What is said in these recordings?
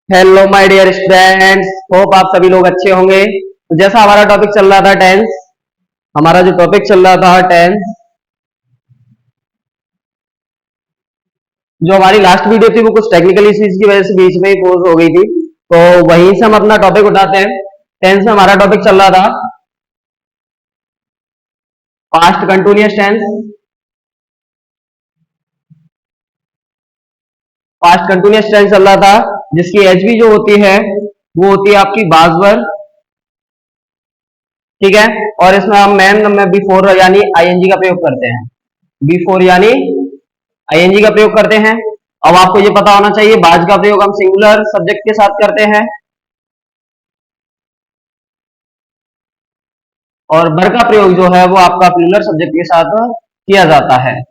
Hello my dear students, hope आप सभी लोग अच्छे होंगे। तो जैसा हमारा टॉपिक चल रहा था टेंस, हमारा जो टॉपिक चल रहा था टेंस, जो हमारी लास्ट वीडियो थी वो कुछ टेक्निकल इश्यूज की वजह से बीच में ही पॉज हो गई थी। तो वहीं से हम अपना टॉपिक उठाते हैं। टेंस में हमारा टॉपिक चल रहा था past continuous tense. Past continuous tense चल रहा था जिसकी एचवी जो होती है वो होती है आपकी बाजवर, ठीक है। और इसमें हम मैन में बिफोर यानी आईएनजी का प्रयोग करते हैं। बिफोर यानी आईएनजी का प्रयोग करते हैं। अब आपको ये पता होना चाहिए बाज का प्रयोग हम सिंगुलर सब्जेक्ट के साथ करते हैं और बर का प्रयोग जो है वो आपका प्लूरल सब्जेक्ट के साथ किया जाता है।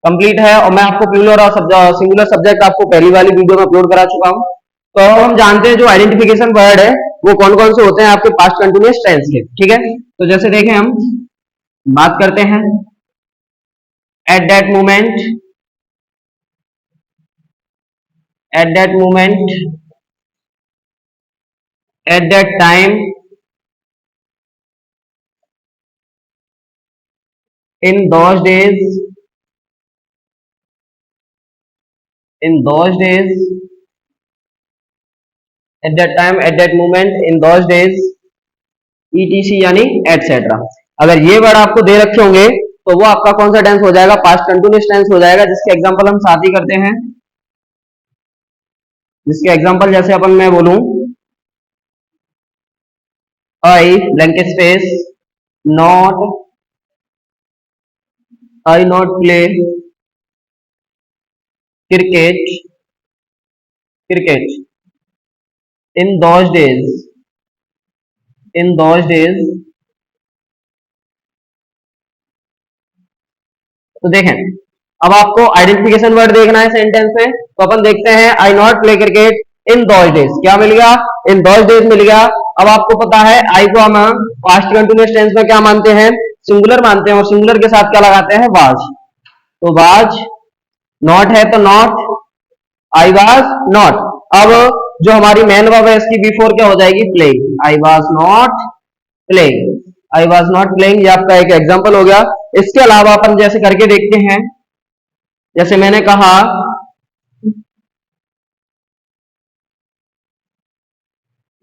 कंप्लीट है और मैं आपको प्लूरल और सिंगुलर सब्जेक्ट आपको पहली वाली वीडियो में अपलोड करा चुका हूं। तो अब हम जानते हैं जो आइडेंटिफिकेशन वर्ड है वो कौन कौन से होते हैं आपके पास्ट कंटिन्यूअस टेंस के, ठीक है। तो जैसे देखें हम बात करते हैं at that moment, at that moment, eight that time, in those days, in those days, at that time, at that moment, in those days, etc यानी एटसेट्रा। अगर ये वर्ड आपको दे रखे होंगे तो वो आपका कौन सा टेंस हो जाएगा? पास्ट कंटिन्यूअस टेंस हो जाएगा, जिसके एग्जांपल हम साथ ही करते हैं। जिसके एग्जांपल जैसे अपन मैं बोलूं आई blank space not, I not play cricket, cricket in those days, in those days. तो देखें अब आपको आइडेंटिफिकेशन वर्ड देखना है सेंटेंस में, तो अपन देखते हैं I not play cricket in those days. क्या मिल गया? इन दोज डेज मिल गया। अब आपको पता है आई को हम पास्ट कंटिन्यूअस टेंस में क्या मानते हैं? सिंगुलर मानते हैं और सिंगुलर के साथ क्या लगाते हैं? वाज। तो वाज, नॉट है तो नॉट, आई वाज नॉट। अब जो हमारी मैन वर्ब है इसकी बिफोर क्या हो जाएगी? Playing. I was not playing, I was not playing, ये आपका एक एग्जांपल हो गया। इसके अलावा अपन जैसे करके देखते हैं, जैसे मैंने कहा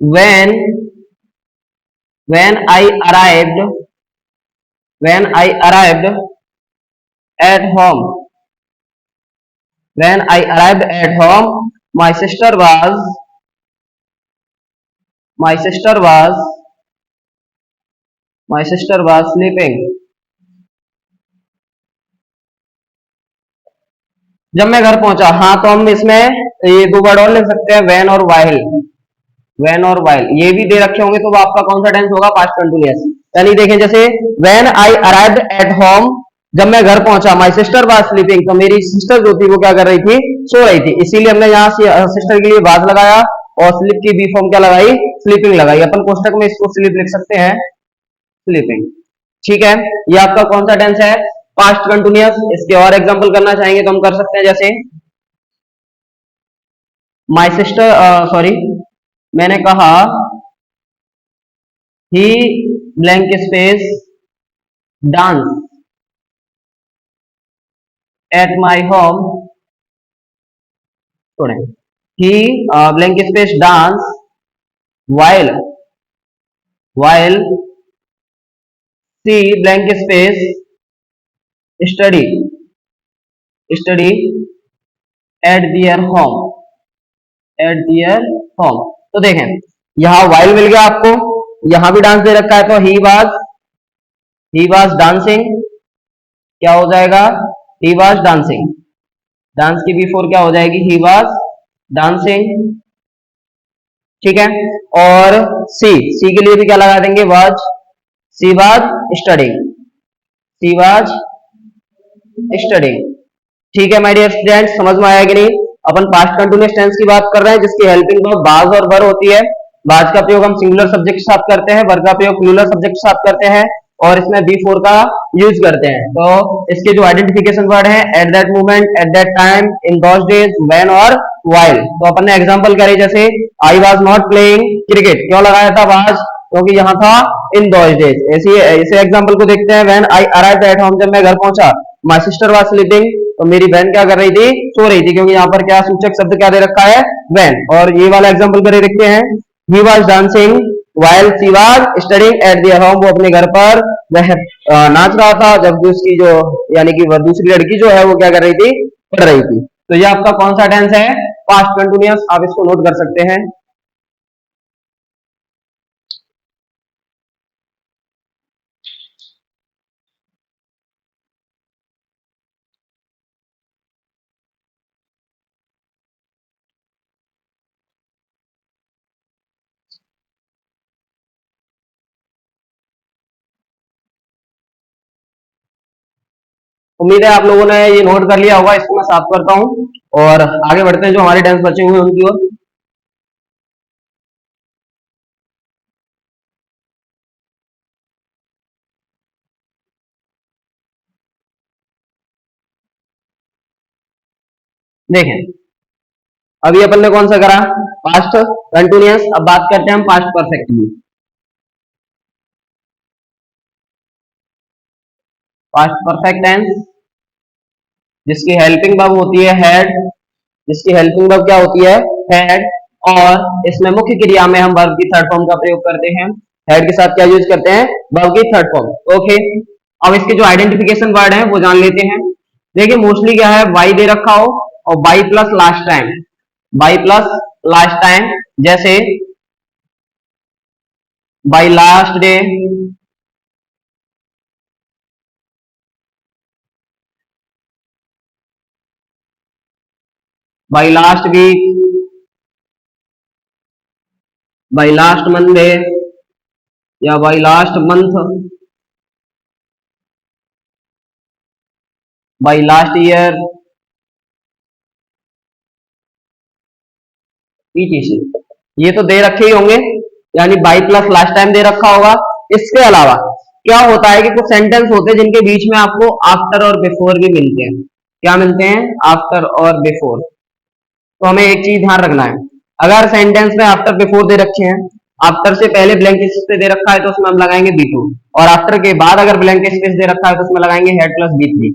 when when I arrived, when I arrived at home, when I arrived at home, my sister was, my sister was, my sister was sleeping। जब मैं घर पहुंचा, हाँ, तो हम इसमें ये दो वर्ड और लिख सकते हैं, व्हेन और व्हाइल। व्हेन और व्हाइल ये भी दे रखे होंगे तो वो आपका कौन सा टेंस होगा? Past continuous. यानी देखें जैसे when I arrived at home, जब मैं घर पहुंचा, माय सिस्टर वाज स्लीपिंग, तो मेरी सिस्टर जो थी वो क्या कर रही थी? सो रही थी। इसीलिए हमने यहाँ सिस्टर के लिए वाज लगाया और स्लीप की बी फॉर्म क्या लगाई? स्लीपिंग लगाई। अपन कोष्टक में इसको स्लीप लिख सकते हैं, स्लीपिंग, ठीक है। ये आपका कौन सा टेंस है? Past continuous. इसके और एग्जांपल करना चाहेंगे तो हम कर सकते हैं, जैसे माय सिस्टर, सॉरी, मैंने कहा he blank space dance at my home, थोड़े, he blank space dance while, while she blank space study, study at their home, at their home. तो देखें यहां वाइल मिल गया आपको, यहां भी डांस दे रखा है, तो ही वाज डांसिंग, क्या हो जाएगा? He was dancing. डांस की बिफोर क्या हो जाएगी? ही वाज डांसिंग, ठीक है। और सी के लिए भी क्या लगा देंगे? Was, she was studying, she was studying, ठीक है। माय डियर स्टूडेंट्स, समझ में आया कि नहीं? अपन पास्ट कंटिन्यूअस टेंस की बात कर रहे हैं जिसकी हेल्पिंग वर्ब बाज और वर होती है। बाज का प्रयोग हम सिंगुलर सब्जेक्ट के साथ करते हैं, वर का प्रयोग प्लूरल सब्जेक्ट के साथ करते हैं और इसमें बी फोर का यूज करते हैं। तो इसके जो आइडेंटिफिकेशन वर्ड है at that moment, eight that time, in those days, when और व्हाइल। तो अपन ने एग्जांपल करे जैसे I was not playing cricket, क्यों लगाया था वाज, क्योंकि यहाँ था इन दोज डेज। ऐसे एग्जांपल को देखते हैं when I arrived at home, जब मैं घर पहुंचा, माय सिस्टर वाज स्लीपिंग, तो मेरी बहन क्या कर रही थी, सो रही थी, क्योंकि यहाँ पर क्या सूचक शब्द क्या दे रखा है, व्हेन। और ये वाला एग्जांपल करे देखते हैं he was dancing while she was studying at their home, वो अपने घर पर वह नाच रहा था जबकि उसकी जो यानी कि वह दूसरी लड़की जो है वो क्या कर रही थी, पढ़ रही थी। तो ये आपका कौन सा टेंस है, पास्ट कंटिन्यूअस। आप इसको नोट कर सकते हैं। उम्मीद है आप लोगों ने ये नोट कर लिया होगा। इसको मैं साफ करता हूँ और आगे बढ़ते हैं जो हमारे टेंस बचे हुए हैं उनकी ओर। देखें, अभी अपन ने कौन सा करा, पास्ट कंटिन्यूअस। अब बात करते हैं हम पास्ट परफेक्ट की। पास्ट परफेक्ट टेंस जिसकी हेल्पिंग वर्ब होती है हैड, जिसकी हेल्पिंग वर्ब क्या होती है, हैड। और इसमें मुख्य क्रिया में हम वर्ब की थर्ड फॉर्म का प्रयोग करते हैं। हैड के साथ क्या यूज करते हैं, वर्ब की थर्ड फॉर्म। ओके, अब इसके जो आइडेंटिफिकेशन वर्ड है वो जान लेते हैं। देखिए मोस्टली क्या है, वाई दे रखा हो और by plus last time, by plus last time, जैसे by last day, by last week, by last Monday या by last month, by last year, ये तो दे रखे ही होंगे, यानी बाई प्लस लास्ट टाइम दे रखा होगा। इसके अलावा क्या होता है कि कुछ सेंटेंस होते हैं जिनके बीच में आपको आफ्टर और बिफोर भी मिलते हैं। क्या मिलते हैं, आफ्टर और बिफोर। तो हमें एक चीज ध्यान रखना है, अगर सेंटेंस में आफ्टर बिफोर दे रखे हैं, आफ्टर से पहले ब्लैंक स्पेस दे रखा है तो उसमें हम लगाएंगे बी टू, और आफ्टर के बाद अगर ब्लैंक स्पेस दे रखा है तो उसमें लगाएंगे हेड प्लस बी थ्री।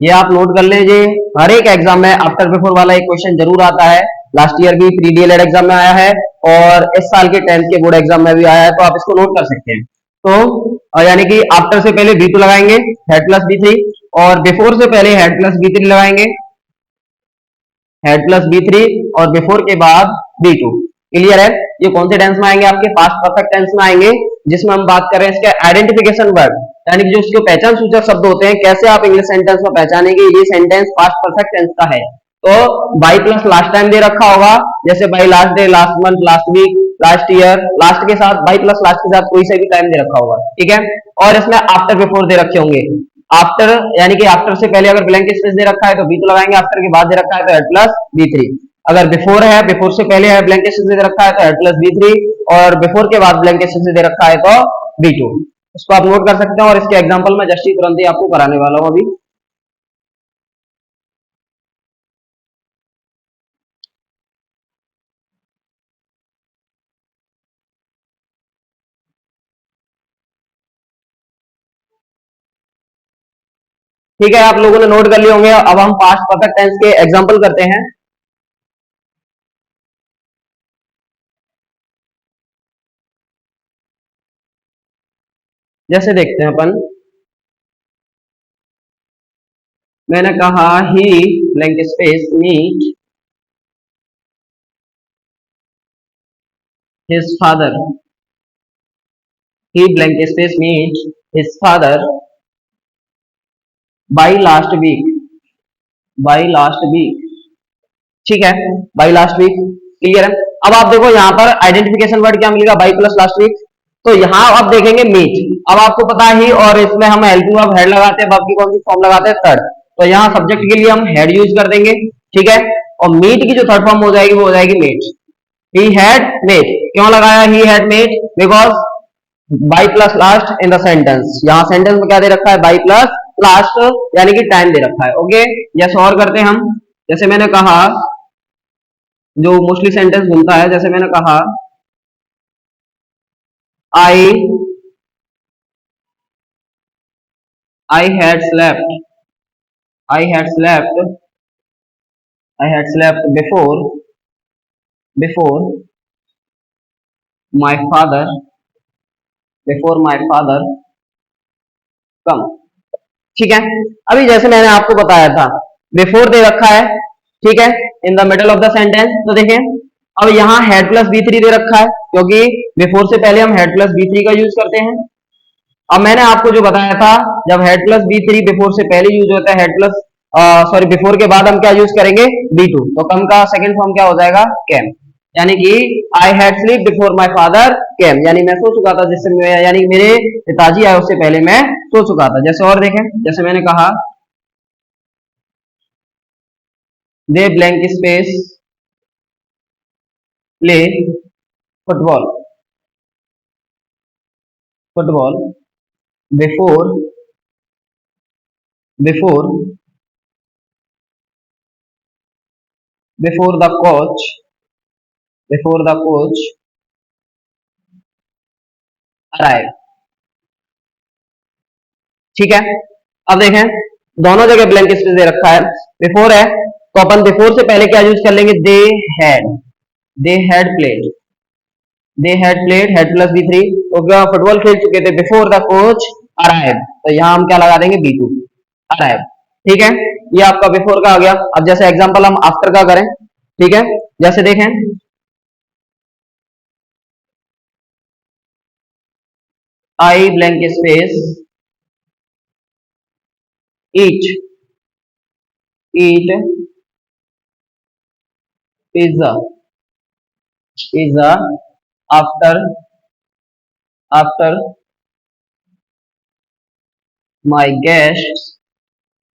ये आप नोट कर लीजिए, हर एक एग्जाम में आफ्टर बिफोर वाला एक क्वेश्चन जरूर आता है। लास्ट ईयर भी प्री डीएलएड एग्जाम में आया है और इस साल के 10th के बोर्ड एग्जाम में भी आया है, तो आप इसको नोट कर सकते हैं। तो यानी कि आफ्टर से पहले बी टू लगाएंगे, हेड प्लस बी थ्री, और बिफोर से पहले हेड प्लस बी थ्री लगाएंगे, हेड प्लस बी थ्री, और बिफोर के बाद बी टू। क्लियर है। ये कौन से टेंस में आएंगे, आपके पास्ट परफेक्ट टेंस में आएंगे, जिसमें हम बात कर रहे हैं इसके आइडेंटिफिकेशन वर्ड, यानी कि जो इसके पहचान सूचक शब्द होते हैं, कैसे आप इंग्लिश सेंटेंस में पहचानेंगे ये सेंटेंस पास्ट परफेक्ट टेंस का है। तो बाई प्लस लास्ट टाइम दे रखा होगा, जैसे by last day, last month, last week, last year, last के साथ बाई प्लस लास्ट के साथ कोई सा भी टाइम दे रखा होगा, ठीक है। और इसमें आफ्टर बिफोर दे रखे होंगे, आफ्टर यानी कि आफ्टर से पहले अगर ब्लैंक स्पेस दे रखा है तो बी टू लगाएंगे, आफ्टर के बाद दे रखा है तो हेड प्लस बी थ्री। अगर बिफोर है, बिफोर से पहले है, ब्लैंक स्पेस दे रखा है तो हेड प्लस बी थ्री, और बिफोर के बाद ब्लैंक स्पेस दे रखा है तो बी टू। इसको आप नोट कर सकते हैं और इसके एग्जाम्पल में जस्ट ही तुरंत ही आपको कराने वाला हूं अभी। ठीक है, आप लोगों ने नोट कर लिए होंगे। अब हम पास्ट परफेक्ट टेंस के एग्जाम्पल करते हैं। जैसे देखते हैं अपन, मैंने कहा he blank space meet his father, he blank space meet his father by last week, by last week, ठीक है, बाई लास्ट वीक। क्लियर है। अब आप देखो यहाँ पर आइडेंटिफिकेशन वर्ड क्या मिलेगा, बाई प्लस लास्ट वीक। तो यहाँ आप देखेंगे मीट, अब आपको पता ही, और इसमें हम हेल्पिंग वर्ब हेड लगाते हैं, वर्ब की कौन सी फॉर्म लगाते हैं, थर्ड। तो यहाँ सब्जेक्ट के लिए हम हेड यूज कर देंगे, ठीक है। और मीट की जो थर्ड फॉर्म हो जाएगी वो हो जाएगी मेट, ही हैड मेट। क्यों लगाया ही had met, because by plus last in the sentence, यहाँ सेंटेंस में क्या दे रखा है, बाई प्लस लास्ट, यानी कि टाइम दे रखा है। ओके, जैसे और करते हैं हम, जैसे मैंने कहा, जो मोस्टली सेंटेंस बनता है, जैसे मैंने कहा I I had slept, I had slept, I had slept before my father, before my father come. ठीक है, अभी जैसे मैंने आपको बताया था, बिफोर दे रखा है, ठीक है, in the middle of the sentence. तो देखिए, अब यहाँ हेड प्लस बी थ्री दे रखा है, क्योंकि बिफोर से पहले हम हेड प्लस बी थ्री का यूज करते हैं। अब मैंने आपको जो बताया था, जब had plus V three before से पहले यूज होता है, हेड प्लस सॉरी बिफोर के बाद हम क्या यूज करेंगे, बी टू, तो कम का सेकंड फॉर्म क्या हो जाएगा, कैम, यानी कि I had sleep before my father came, यानी मैं सो चुका था जिससे यानी मेरे पिताजी आए उससे पहले मैं सो चुका था। जैसे और देखें, जैसे मैंने कहा they blank space play football, football before before before the coach, before the coach arrive. ठीक है, अब देखें, दोनों जगह ब्लैंक स्पेस दे रखा है, बिफोर है, तो अपन बिफोर से पहले क्या यूज कर लेंगे, had they had played, they had played, had plus V three, तो क्या फुटबॉल खेल चुके थे बिफोर द कोच अराइव, तो यहाँ हम क्या लगा देंगे, बी टू अराइव। ठीक है, ये आपका बिफोर का आ गया। अब जैसे एग्जांपल हम आफ्टर का करें, ठीक है, जैसे देखें आई blank space eat, eat pizza, pizza after after my guest,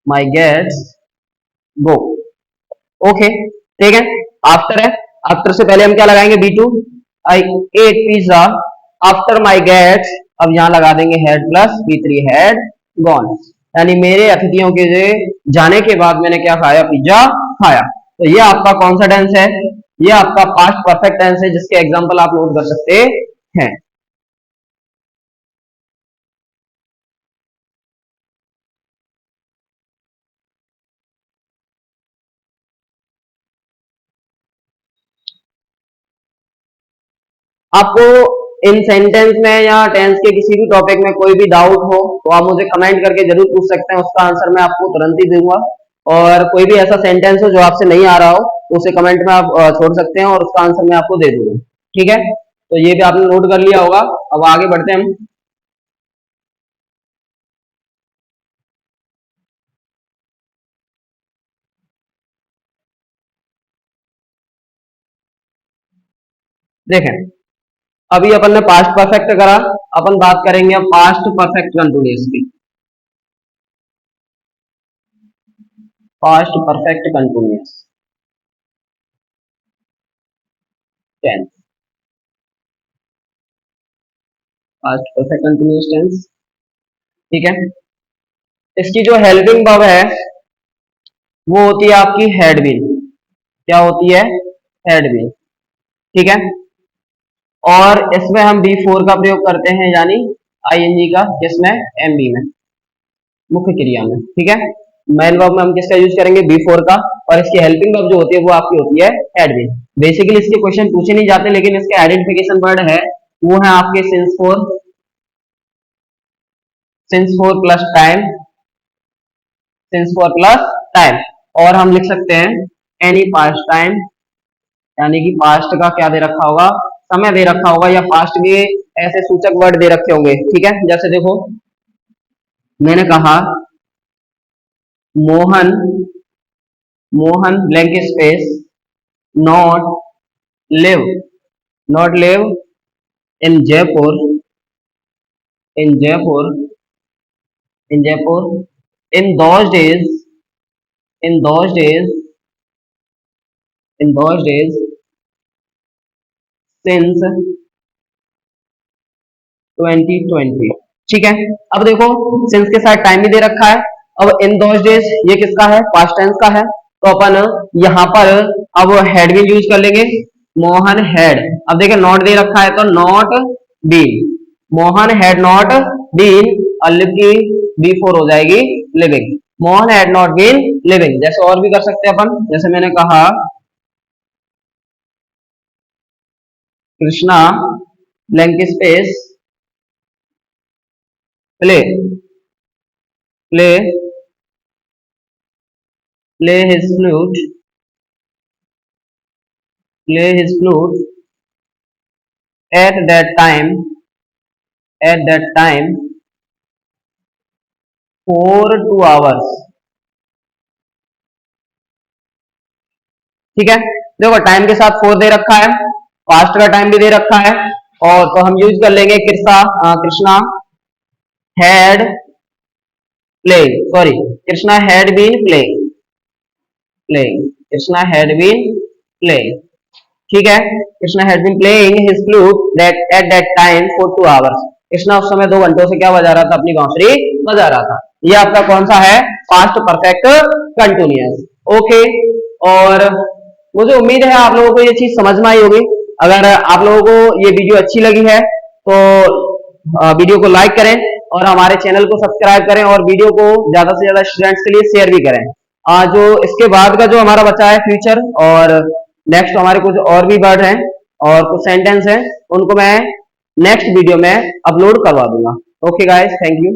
my guest go. Okay, ठीक है, आफ्टर है, आफ्टर से पहले हम क्या लगाएंगे, V two, I ate pizza after my guests, अब यहां लगा देंगे had plus V three, had gone, यानी मेरे अतिथियों के जाने के बाद मैंने क्या खाया, पिज्जा खाया। तो ये आपका कौन सा टेंस है, ये आपका पास्ट परफेक्ट टेंस है, जिसके एग्जाम्पल आप नोट कर सकते हैं। आपको इन सेंटेंस में या टेंस के किसी भी टॉपिक में कोई भी डाउट हो तो आप मुझे कमेंट करके जरूर पूछ सकते हैं, उसका आंसर मैं आपको तुरंत ही दूंगा। और कोई भी ऐसा सेंटेंस हो जो आपसे नहीं आ रहा हो तो उसे कमेंट में आप छोड़ सकते हैं और उसका आंसर मैं आपको दे दूंगा। ठीक है, तो ये भी आपने नोट कर लिया होगा। अब आगे बढ़ते हैं हम। देखें, अभी अपन ने पास्ट परफेक्ट करा, अपन बात करेंगे अब पास्ट परफेक्ट कंटिन्यूअस की, past perfect continuous tense, past perfect continuous tense. ठीक है, इसकी जो हेल्पिंग वर्ब है वो होती है आपकी हैड बीन, क्या होती है, हैड बीन। ठीक है, और इसमें हम बी फोर का प्रयोग करते हैं, यानी आईएनजी का, किसमें, एमबी में, मुख्य क्रिया में। ठीक है, मेन वर्ब में हम किसका यूज करेंगे, बी फोर का, और इसकी हेल्पिंग वर्ब जो होती है वो आपकी होती है हैड बीन। बेसिकली इसके क्वेश्चन पूछे नहीं जाते, लेकिन इसके आइडेंटिफिकेशन वर्ड है वो है आपके since four plus time, since four plus time, और हम लिख सकते हैं एनी पास्ट टाइम, यानी कि पास्ट का क्या दे रखा होगा, समय दे रखा होगा, या पास्ट के ऐसे सूचक वर्ड दे रखे होंगे। ठीक है, जैसे देखो मैंने कहा Mohan, Mohan blank space not live, not live in Jaipur, in Jaipur, in Jaipur in those days, in those days, in those days since 2020। ठीक है, अब देखो सिंस के साथ टाइम भी दे रखा है। अब इन दोज डेज ये किसका है, पास्ट टेंस का है, तो अपन यहाँ पर अब हैड बीन यूज कर लेंगे, मोहन हैड। अब देखिए नॉट दे रखा है तो not been, Mohan had not been, live की बी फोर हो जाएगी living, Mohan had not been living. जैसे और भी कर सकते हैं अपन, जैसे मैंने कहा Krishna blank space play, play play his flute, play his flute at that time, at that time for 2 hours। ठीक है, देखो टाइम के साथ फोर दे रखा है, पास्ट का टाइम भी दे रखा है, और तो हम यूज कर लेंगे Krishna had playing, sorry Krishna had been playing, playing Krishna had been playing. ठीक है, Krishna had been playing his flute that at that time for 2 hours। Krishna उस समय 2 घंटों से क्या बजा रहा था, अपनी बांसुरी बजा रहा था। ये आपका कौन सा है, पास्ट परफेक्ट कंटिन्यूअस। ओके, और मुझे उम्मीद है आप लोगों को ये चीज समझ में आई होगी। अगर आप लोगों को ये वीडियो अच्छी लगी है तो वीडियो को लाइक करें और हमारे चैनल को सब्सक्राइब करें, और वीडियो को ज्यादा से ज्यादा स्टूडेंट्स के लिए शेयर भी करें। जो इसके बाद का जो हमारा बचा है फ्यूचर, और नेक्स्ट हमारे कुछ और भी वर्ड हैं और कुछ सेंटेंस हैं, उनको मैं नेक्स्ट वीडियो में अपलोड करवा दूंगा। Okay guys, thank you.